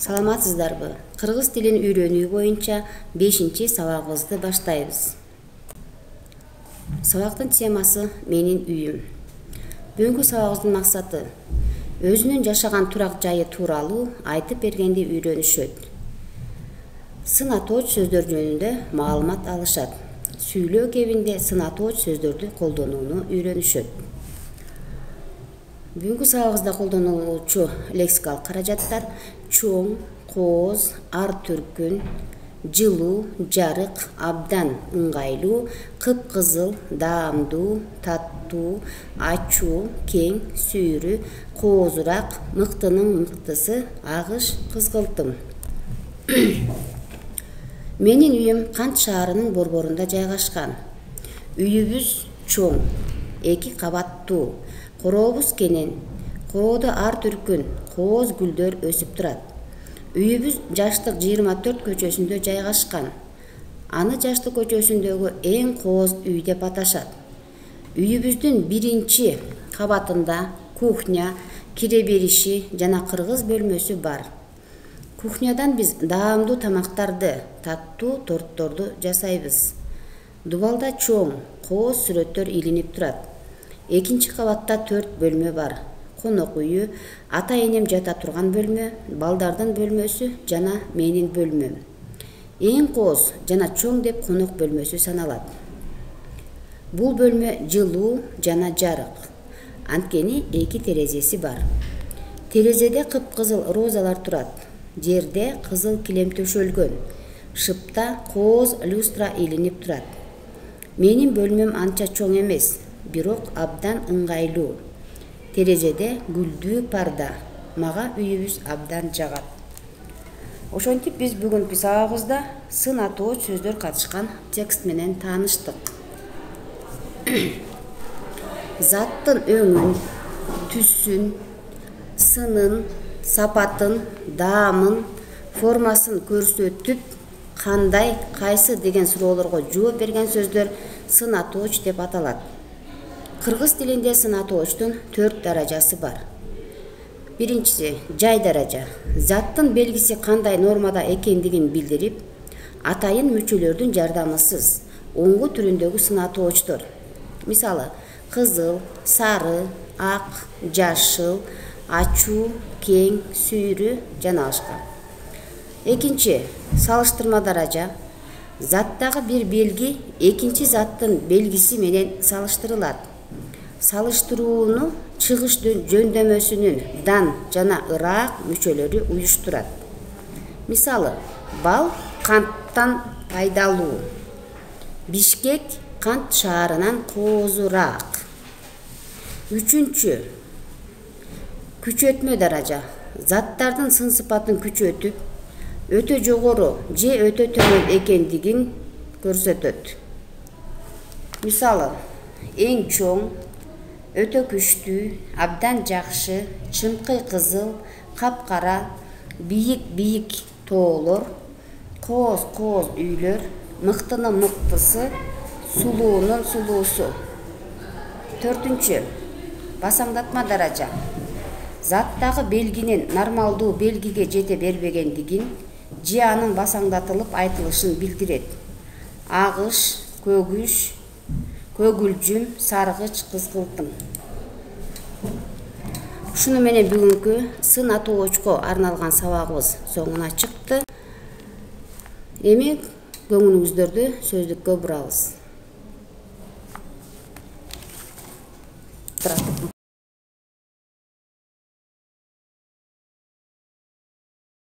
Саламатсыздарбы? Кыргыз тилин үйрөнүү боюнча 5-чи сабагыбызды баштайбыз. Сабактын темасы менин үйүм. Бүгүнкү сабагыбыздын максаты өзүнүн жашаган турак жайы тууралуу айтып бергенди үйрөнүшөт. Сын атооч сөздөр жөнүндө маалымат алышат. Сүйлөө кебинде сын атооч сөздөрдү колдонууну үйрөнүшөт. Бүгүнкү сабагыбызда колдонулуучу лексикалык каражаттар чоң, кооз, ар түркүн, жылуу, жарык, абдан ыңгайлуу, кыпкызыл, даамдуу, таттуу, ачуу, кең, сүйрү, коозураак, мыктынын мыктысы, агыш, кызгылтым. Менин үйүм Кант шаарынын борборунда жайгашкан. Үйүбүз чоң, 2 кабаттуу. Корообуз кенен. Короодо ар түркүн, кооз гүлдөр өсүп турат. Үйүбүз Жаштык 24 көчөсүндө жайгашкан. Аны Жаштык көчөсүндөгү эң кооз үй деп аташат. Үйүбүздүн 1-чи кабатында кухня, кире бериши жана кыргыз бөлмөсү бар. Кухнядан биз даамдуу тамактарды, таттуу тортторду жасайбыз. Дубалда чоң, кооз сүрөттөр илинип турат. 2-чи кабатта 4 бөлмө бар. Конок үйү, ата-энем жата турган бөлмө, балдардын бөлмөсү жана менин бөлмөм. Эң кооз жана чоң деп конок бөлмөсү саналат. Бул бөлмө жылуу жана жарык. Анткени 2 терезеси бар. Терезеде кыпкызыл розалар турат. Жерде кызыл килем төшөлгөн. Шыпта кооз люстра илинип турат. Менин бөлмөм анча чоң эмес, бирок абдан ыңгайлуу. Терезеде гүлдүү парда. Мага үйүбүз абдан жагат. Ошентип биз бүгүнкү сабагыбызда сын атооч сөздөр катышкан текст менен тааныштык. Заттын өңүн, түсүн, сынын, сапатын, даамын, формасын көрсөтүп, кандай, кайсы деген суроолорго жооп берген сөздөр сын атооч деп аталат. Кыргыз тилинде сын атоочтун 4 даражасы бар. Биринчиси жай даража. Заттын белгиси кандай нормада экендигин билдирип, атайын мүчөлөрдүн жардамысыз оңгу түрүндөгү сын атоочтор. Мисалы, кызыл, сары, ак, жашыл, ачуу, кең, сүйрү жана башка. Экинчи салыштырма даража. Заттагы бир белги экинчи заттын белгиси менен салыштырылат. Салыштырууну чыгыш жөндөмөсүнүн дан жана ыраак мүчөлөрү уюштурат. Мисалы, бал канттан пайдалуу. Бишкек Кант шаарынан коозураак. Үчүнчү күчөтмө даража. Заттардын сын сыпатын күчөтүп, өтө жогору же өтө төмөн экендигин көрсөтөт. Мисалы, эң чоң, өтө күчтүү, абдан жакшы, чыңкый кызыл, капкара, бийик тоолор, кооз үйлөр, мыктынын мыктысы, сулуунун сулуусу. 4-чү басаңдатма даража. Заттагы белгинин нормалдуу белгиге жете бербегендигин же анын басаңдатылып айтылышын билдирет. Агыш, көгүш, көгүлжүм, саргыч, кызгылтым. Ушуну менен бүгүнкү сын атоочко арналган сабагыбыз соңуна чыкты. Эми көңүлүңүздөрдү сөздүккө бурабыз.